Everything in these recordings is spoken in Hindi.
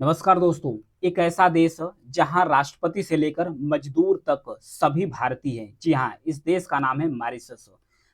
नमस्कार दोस्तों। एक ऐसा देश जहां राष्ट्रपति से लेकर मजदूर तक सभी भारतीय हैं। जी हाँ, इस देश का नाम है मॉरिशस।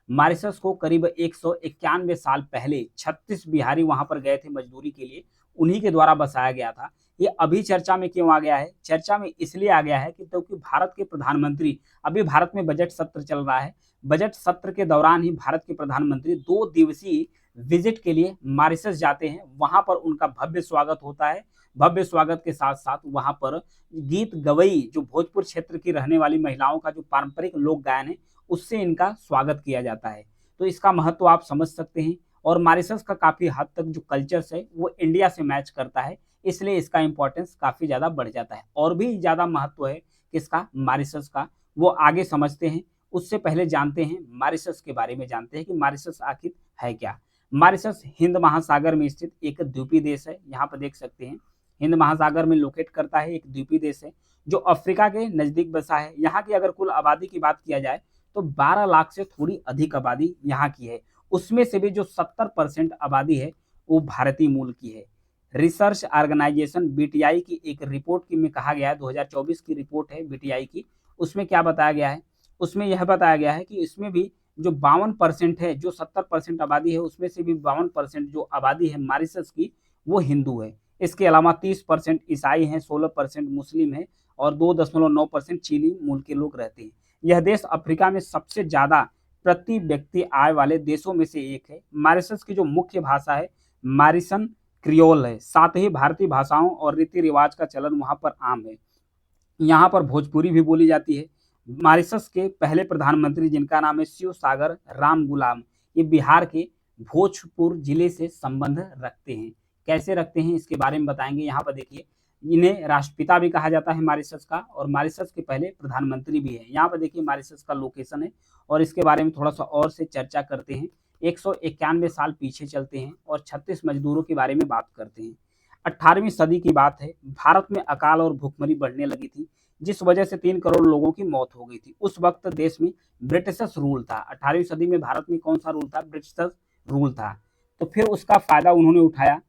मॉरिशस को करीब 191 साल पहले 36 बिहारी वहां पर गए थे मजदूरी के लिए। उन्हीं के द्वारा बसाया गया था। ये अभी चर्चा में क्यों आ गया है? चर्चा में इसलिए आ गया है कि क्योंकि भारत के प्रधानमंत्री, अभी भारत में बजट सत्र चल रहा है। बजट सत्र के दौरान ही भारत के प्रधानमंत्री 2 दिवसीय विजिट के लिए मॉरिशस जाते हैं। वहां पर उनका भव्य स्वागत होता है। भव्य स्वागत के साथ साथ वहां पर गीत गवई, जो भोजपुर क्षेत्र की रहने वाली महिलाओं का जो पारंपरिक लोक गायन है, उससे इनका स्वागत किया जाता है। तो इसका महत्व आप समझ सकते हैं। और मॉरिशस का काफी हद तक जो कल्चर्स है वो इंडिया से मैच करता है, इसलिए इसका इंपॉर्टेंस काफी ज्यादा बढ़ जाता है। और भी ज्यादा महत्व है किसका? मॉरिशस का। वो आगे समझते हैं। उससे पहले जानते हैं मॉरिशस के बारे में, जानते हैं कि मॉरिशस आखिर है क्या। मॉरिशस हिंद महासागर में स्थित एक द्वीपीय देश है। यहाँ पर देख सकते हैं, हिंद महासागर में लोकेट करता है, एक द्वीपीय देश है जो अफ्रीका के नजदीक बसा है। यहाँ की अगर कुल आबादी की बात किया जाए तो 12 लाख से थोड़ी अधिक आबादी यहाँ की है। उसमें से भी जो 70% आबादी है वो भारतीय मूल की है। रिसर्च ऑर्गेनाइजेशन बीटीआई की एक रिपोर्ट की में कहा गया है, 2024 की रिपोर्ट है बीटीआई की। उसमें क्या बताया गया है? उसमें यह बताया गया है कि इसमें भी जो 52% है, जो 70% आबादी है, उसमें से भी 52% जो आबादी है मॉरिशस की वो हिंदू है। इसके अलावा 30% ईसाई हैं, 16% मुस्लिम हैं और 2.9% चीनी मूल के लोग रहते हैं। यह देश अफ्रीका में सबसे ज्यादा प्रति व्यक्ति आय वाले देशों में से एक है। मॉरिशस की जो मुख्य भाषा है मॉरिशन क्रियोल है। साथ ही भारतीय भाषाओं और रीति रिवाज का चलन वहां पर आम है। यहाँ पर भोजपुरी भी बोली जाती है। मॉरिशस के पहले प्रधानमंत्री, जिनका नाम है शिव सागर राम गुलाम, ये बिहार के भोजपुर जिले से संबंध रखते हैं। कैसे रखते हैं इसके बारे में बताएंगे। यहाँ पर देखिए, इन्हें राष्ट्रपिता भी कहा जाता है मॉरिशस का, और मॉरिशस के पहले प्रधानमंत्री भी है। यहाँ पर देखिए मॉरिशस का लोकेशन है और इसके बारे में थोड़ा सा और से चर्चा करते हैं। 191 साल पीछे चलते हैं और 36 मजदूरों के बारे में बात करते हैं। 18वीं सदी की बात है। भारत में अकाल और भूखमरी बढ़ने लगी थी, जिस वजह से 3 करोड़ लोगों की मौत हो गई थी। उस वक्त देश में ब्रिटिशर्स रूल था। 18वीं सदी में भारत में कौन सा रूल था? ब्रिटिशर्स रूल था। तो फिर उसका फायदा उन्होंने उठाया।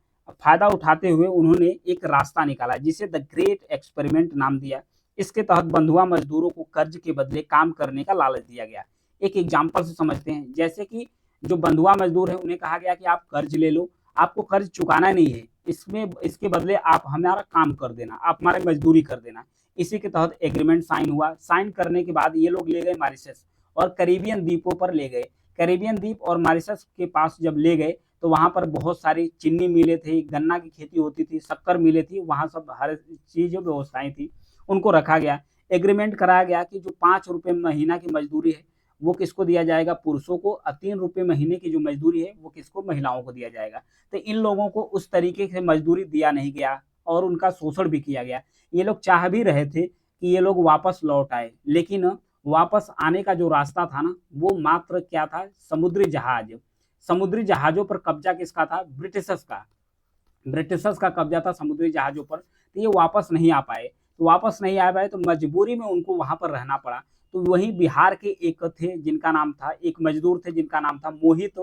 फायदा उठाते हुए उन्होंने एक रास्ता निकाला जिसे द ग्रेट एक्सपेरिमेंट नाम दिया। इसके तहत बंधुआ मजदूरों को कर्ज के बदले काम करने का लालच दिया गया। एक एग्जाम्पल से समझते हैं। जैसे कि जो बंधुआ मजदूर है उन्हें कहा गया कि आप कर्ज ले लो, आपको कर्ज चुकाना नहीं है, इसमें इसके बदले आप हमारा काम कर देना, आप हमारी मजदूरी कर देना। इसी के तहत एग्रीमेंट साइन हुआ। साइन करने के बाद ये लोग ले गए मॉरिशस और कैरिबियन द्वीपों पर ले गए। कैरिबियन द्वीप और मॉरिशस के पास जब ले गए तो वहां पर बहुत सारी चीनी मिलें थी, गन्ना की खेती होती थी, शक्कर मिलें थी, वहां सब हर चीज जो व्यवस्थाएं थी उनको रखा गया। एग्रीमेंट कराया गया कि जो 5 रुपये महीना की मजदूरी है वो किसको दिया जाएगा? पुरुषों को। और 3 रुपये महीने की जो मजदूरी है वो किसको? महिलाओं को दिया जाएगा। तो इन लोगों को उस तरीके से मजदूरी दिया नहीं गया और उनका शोषण भी किया गया। ये लोग चाह भी रहे थे कि ये लोग वापस लौट आए, लेकिन वापस आने का जो रास्ता था ना, वो मात्र क्या था? समुद्री जहाज। समुद्री जहाजों पर कब्जा किसका था? ब्रिटिशर्स का। ब्रिटिशर्स का कब्जा था समुद्री जहाजों पर। तो ये वापस नहीं आ पाए। तो वापस नहीं आ पाए तो मजबूरी में उनको वहां पर रहना पड़ा। तो वहीं बिहार के एक थे जिनका नाम था, एक मजदूर थे जिनका नाम था मोहित।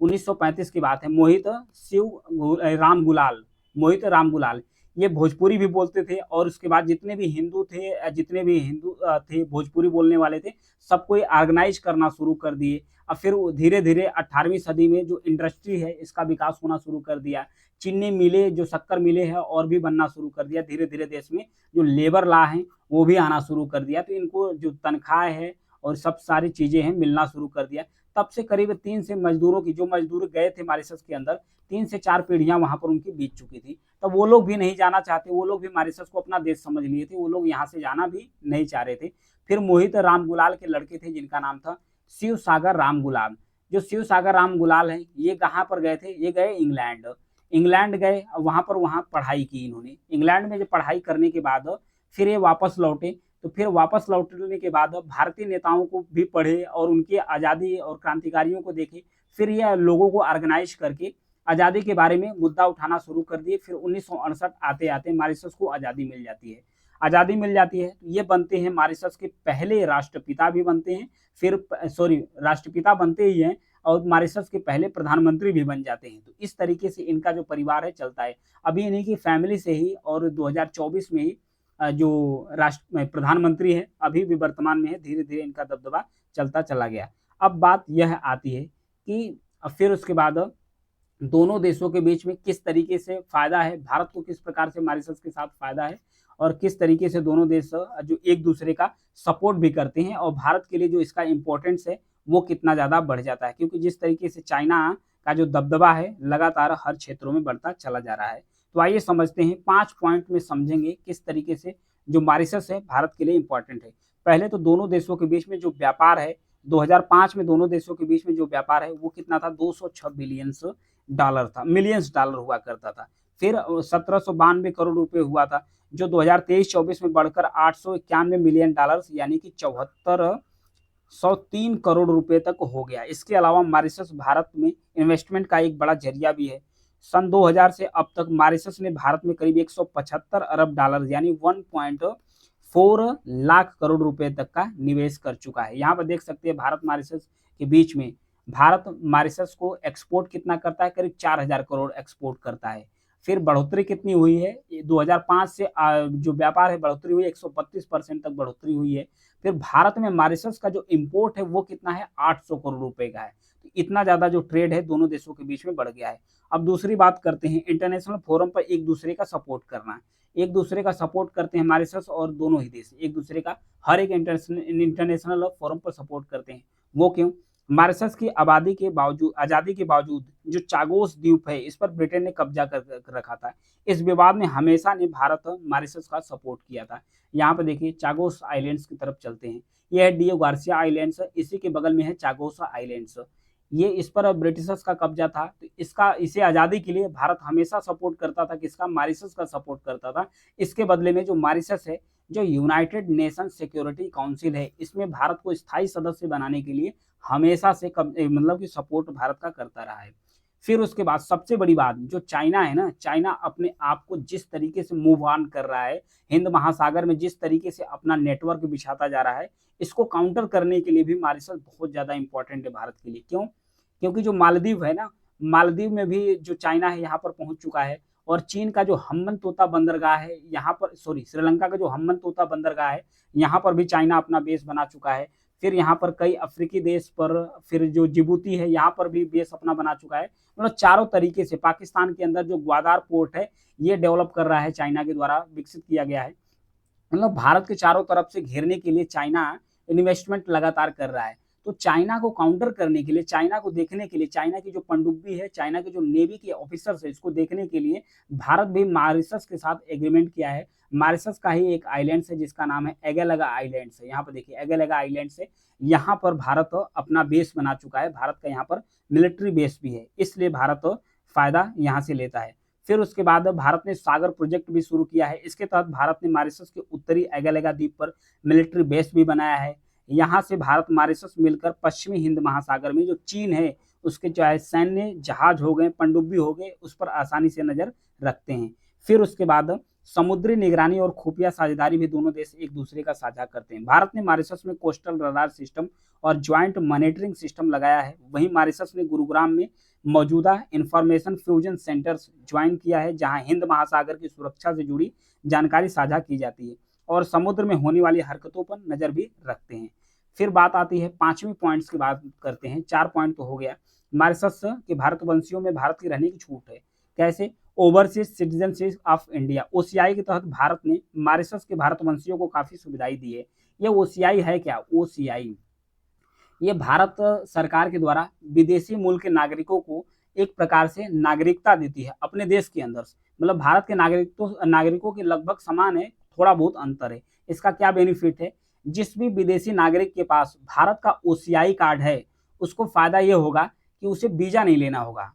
1935 की बात है। मोहित राम गुलाल। मोहित राम गुलाल ये भोजपुरी भी बोलते थे। और उसके बाद जितने भी हिंदू थे, जितने भी हिंदू थे भोजपुरी बोलने वाले थे, सबको ऑर्गेनाइज करना शुरू कर दिए। अब फिर धीरे धीरे 18वीं सदी में जो इंडस्ट्री है इसका विकास होना शुरू कर दिया। चीनी मिले, जो शक्कर मिले हैं और भी बनना शुरू कर दिया। धीरे धीरे देश में जो लेबर लॉ है वो भी आना शुरू कर दिया। तो इनको जो तनख्वाह है और सब सारी चीजें हैं मिलना शुरू कर दिया। तब से करीब 3 से मजदूरों की, जो मजदूर गए थे मॉरिशस के अंदर, 3 से 4 पीढ़ियां वहां पर उनकी बीत चुकी थी। तब वो लोग भी नहीं जाना चाहते। वो लोग भी मॉरिशस को अपना देश समझ लिए थे। वो लोग यहाँ से जाना भी नहीं चाह रहे थे। फिर मोहित राम गुलाल के लड़के थे जिनका नाम था शिव सागर राम गुलाम। जो शिव सागर राम गुलाल है ये कहाँ पर गए थे? ये गए इंग्लैंड। इंग्लैंड गए, वहां पर वहां पढ़ाई की इन्होंने। इंग्लैंड में जो पढ़ाई करने के बाद फिर ये वापस लौटे। तो फिर वापस लौटने के बाद भारतीय नेताओं को भी पढ़े और उनकी आज़ादी और क्रांतिकारियों को देखे। फिर ये लोगों को ऑर्गेनाइज करके आज़ादी के बारे में मुद्दा उठाना शुरू कर दिए। फिर 1968 आते आते मॉरिशस को आज़ादी मिल जाती है। आज़ादी मिल जाती है तो ये बनते हैं मॉरिशस के पहले राष्ट्रपिता भी बनते हैं। फिर सॉरी, राष्ट्रपिता बनते ही हैं और मॉरिशस के पहले प्रधानमंत्री भी बन जाते हैं। तो इस तरीके से इनका जो परिवार है चलता है। अभी इन्हीं की फैमिली से ही और 2024 में ही जो राष्ट्र प्रधानमंत्री है अभी भी वर्तमान में है, धीरे-धीरे इनका दबदबा चलता चला गया। अब बात यह आती है कि फिर उसके बाद दोनों देशों के बीच में किस तरीके से फ़ायदा है, भारत को किस प्रकार से मॉरिशस के साथ फ़ायदा है और किस तरीके से दोनों देश जो एक-दूसरे का सपोर्ट भी करते हैं और भारत के लिए जो इसका इम्पोर्टेंस है, वो कितना ज़्यादा बढ़ जाता है। क्योंकि जिस तरीके से चाइना का जो दबदबा है, लगातार हर क्षेत्रों में बढ़ता चला जा रहा है। तो आइए समझते हैं, 5 पॉइंट में समझेंगे किस तरीके से जो मॉरिशस है, भारत के लिए इम्पोर्टेंट है। पहले तो दोनों देशों के बीच में जो व्यापार है, 2005 में दोनों देशों के बीच में जो व्यापार है, वो कितना था, 206 बिलियंस डॉलर था, मिलियंस डॉलर हुआ करता था। फिर 1792 करोड़ रुपए हुआ था, जो 2023-24 में बढ़कर 891 मिलियन डॉलर्स यानी कि 7403 करोड़ रुपए तक हो गया। इसके अलावा मॉरिशस भारत में इन्वेस्टमेंट का एक बड़ा जरिया भी है। सन 2000 से अब तक मॉरिशस ने भारत में करीब 175 अरब डॉलर यानी 1.4 लाख करोड़ रुपए तक का निवेश कर चुका है। यहाँ पर देख सकते हैं भारत मॉरिशस के बीच में भारत मॉरिशस को एक्सपोर्ट कितना करता है, करीब 4000 करोड़ एक्सपोर्ट करता है। फिर बढ़ोतरी कितनी हुई है, 2005 से जो व्यापार है बढ़ोतरी हुई है, 132% तक बढ़ोतरी हुई है। फिर भारत में मॉरिशस का जो इम्पोर्ट है वो कितना है, 800 करोड़ रुपए का है। तो इतना ज़्यादा जो ट्रेड है दोनों देशों के बीच में बढ़ गया है। अब दूसरी बात करते हैं, इंटरनेशनल फोरम पर एक दूसरे का सपोर्ट करना। एक दूसरे का सपोर्ट करते हैं मॉरिशस और दोनों ही देश एक दूसरे का हर एक इंटरनेशनल फोरम पर सपोर्ट करते हैं। वो क्यों? मॉरिशस की आबादी के बावजूद आज़ादी के बावजूद जो चागोस द्वीप है इस पर ब्रिटेन ने कब्जा कर रखा था। इस विवाद में हमेशा ने भारत मॉरिशस का सपोर्ट किया था। यहाँ पर देखिए चागोस आइलैंड्स की तरफ चलते हैं। यह है डियो गार्सिया आइलैंड्स, इसी के बगल में है चागोस आइलैंड्स। ये इस पर ब्रिटिशर्स का कब्जा था। तो इसे आज़ादी के लिए भारत हमेशा सपोर्ट करता था, किसका, मॉरिशस का सपोर्ट करता था। इसके बदले में जो मॉरिशस है, जो यूनाइटेड नेशन सिक्योरिटी काउंसिल है, इसमें भारत को स्थायी सदस्य बनाने के लिए हमेशा से मतलब कि सपोर्ट भारत का करता रहा है। फिर उसके बाद सबसे बड़ी बात, जो चाइना है ना, चाइना अपने आप को जिस तरीके से मूव ऑन कर रहा है, हिंद महासागर में जिस तरीके से अपना नेटवर्क बिछाता जा रहा है, इसको काउंटर करने के लिए भी मॉरिशस बहुत ज़्यादा इंपॉर्टेंट है भारत के लिए। क्यों? क्योंकि जो मालदीव है ना, मालदीव में भी जो चाइना है यहाँ पर पहुँच चुका है और चीन का जो हम्बन तोता बंदरगाह है यहाँ पर, सॉरी, श्रीलंका का जो हम्बन तोता बंदरगाह है यहाँ पर भी चाइना अपना बेस बना चुका है। फिर यहाँ पर कई अफ्रीकी देश पर, फिर जो जिबूती है यहाँ पर भी बेस अपना बना चुका है। मतलब चारों तरीके से पाकिस्तान के अंदर जो ग्वादार पोर्ट है ये डेवलप कर रहा है, चाइना के द्वारा विकसित किया गया है। मतलब भारत के चारों तरफ से घेरने के लिए चाइना इन्वेस्टमेंट लगातार कर रहा है। तो चाइना को काउंटर करने के लिए, चाइना को देखने के लिए, चाइना की जो पनडुब्बी है, चाइना के जो नेवी के ऑफिसर्स है, इसको देखने के लिए भारत भी मॉरिशस के साथ एग्रीमेंट किया है। मॉरिशस का ही एक आइलैंड है जिसका नाम है एगेलगा आइलैंड्स है। यहाँ पर देखिए एगेलगा आइलैंड्स है, यहाँ पर भारत अपना बेस बना चुका है। भारत का यहाँ पर मिलिट्री बेस भी है, इसलिए भारत फायदा यहाँ से लेता है। फिर उसके बाद भारत ने सागर प्रोजेक्ट भी शुरू किया है। इसके तहत भारत ने मॉरिशस के उत्तरी एगेलगा द्वीप पर मिलिट्री बेस भी बनाया है। यहाँ से भारत मॉरिशस मिलकर पश्चिमी हिंद महासागर में जो चीन है उसके चाहे सैन्य जहाज हो गए, पनडुब्बी हो गए, उस पर आसानी से नजर रखते हैं। फिर उसके बाद समुद्री निगरानी और खुफिया साझेदारी भी दोनों देश एक दूसरे का साझा करते हैं। भारत ने मॉरिशस में कोस्टल रडार सिस्टम और ज्वाइंट मॉनिटरिंग सिस्टम लगाया है। वहीं मॉरिशस ने गुरुग्राम में मौजूदा इंफॉर्मेशन फ्यूजन सेंटर्स ज्वाइन किया है, जहां हिंद महासागर की सुरक्षा से जुड़ी जानकारी साझा की जाती है और समुद्र में होने वाली हरकतों पर नजर भी रखते हैं। फिर बात आती है पांचवी पॉइंट्स की बात करते हैं। 4 पॉइंट तो हो गया। मॉरिशस के भारतवंशियों में भारत की रहने की छूट है। कैसे? Overseas citizenship of India, OCI के तहत भारत ने मॉरिशस के भारतवंशियों को काफी सुविधाएं दी है। ये ओसीआई है क्या? ओसीआई ये भारत सरकार के द्वारा विदेशी मूल के नागरिकों को एक प्रकार से नागरिकता देती है अपने देश के अंदर। मतलब भारत के नागरिकों के लगभग समान है, थोड़ा बहुत अंतर है। इसका क्या बेनिफिट है? जिस भी विदेशी नागरिक के पास भारत का ओसीआई कार्ड है उसको फायदा ये होगा कि उसे वीजा नहीं लेना होगा।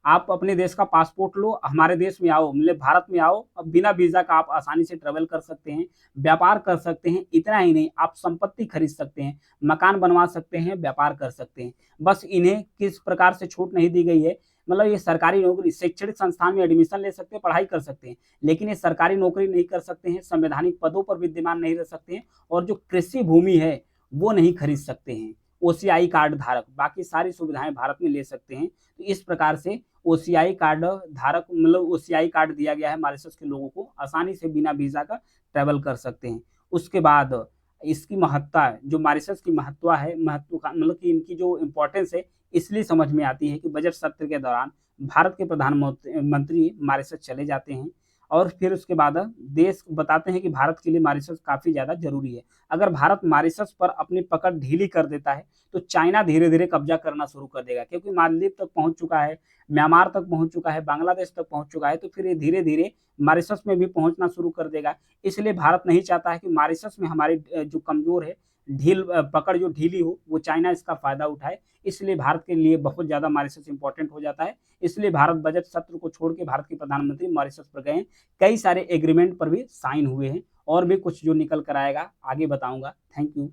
आप अपने देश का पासपोर्ट लो, हमारे देश में आओ, मतलब भारत में आओ, अब बिना वीजा का आप आसानी से ट्रेवल कर सकते हैं, व्यापार कर सकते हैं। इतना ही नहीं, आप संपत्ति खरीद सकते हैं, मकान बनवा सकते हैं, व्यापार कर सकते हैं। बस इन्हें किस प्रकार से छूट नहीं दी गई है, मतलब ये सरकारी नौकरी, शैक्षणिक संस्थान में एडमिशन ले सकते हैं, पढ़ाई कर सकते हैं, लेकिन ये सरकारी नौकरी नहीं कर सकते हैं, संवैधानिक पदों पर विद्यमान नहीं रह सकते हैं और जो कृषि भूमि है वो नहीं खरीद सकते हैं। ओसीआई कार्ड धारक बाकी सारी सुविधाएं भारत में ले सकते हैं। तो इस प्रकार से ओसीआई कार्ड धारक मतलब ओसीआई कार्ड दिया गया है मॉरिशस के लोगों को, आसानी से बिना वीज़ा का ट्रैवल कर सकते हैं। उसके बाद इसकी महत्ता जो मॉरिशस की महत्व का मतलब कि इनकी जो इम्पोर्टेंस है इसलिए समझ में आती है कि बजट सत्र के दौरान भारत के प्रधानमंत्री मॉरिशस चले जाते हैं और फिर उसके बाद देश बताते हैं कि भारत के लिए मॉरिशस काफ़ी ज़्यादा ज़रूरी है। अगर भारत मॉरिशस पर अपनी पकड़ ढीली कर देता है, तो चाइना धीरे-धीरे कब्ज़ा करना शुरू कर देगा क्योंकि मालदीव तक पहुँच चुका है, म्यांमार तक पहुँच चुका है, बांग्लादेश तक पहुँच चुका है, तो फिर ये धीरे-धीरे मॉरिशस में भी पहुँचना शुरू कर देगा। इसलिए भारत नहीं चाहता है कि मॉरिशस में हमारी जो कमज़ोर है, पकड़ जो ढीली हो, वो चाइना इसका फ़ायदा उठाए। इसलिए भारत के लिए बहुत ज़्यादा मॉरिशस इम्पोर्टेंट हो जाता है। इसलिए भारत बजट सत्र को छोड़ के भारत के प्रधानमंत्री मॉरिशस पर गए हैं। कई सारे एग्रीमेंट पर भी साइन हुए हैं और भी कुछ जो निकल कर आएगा आगे बताऊँगा। Thank you.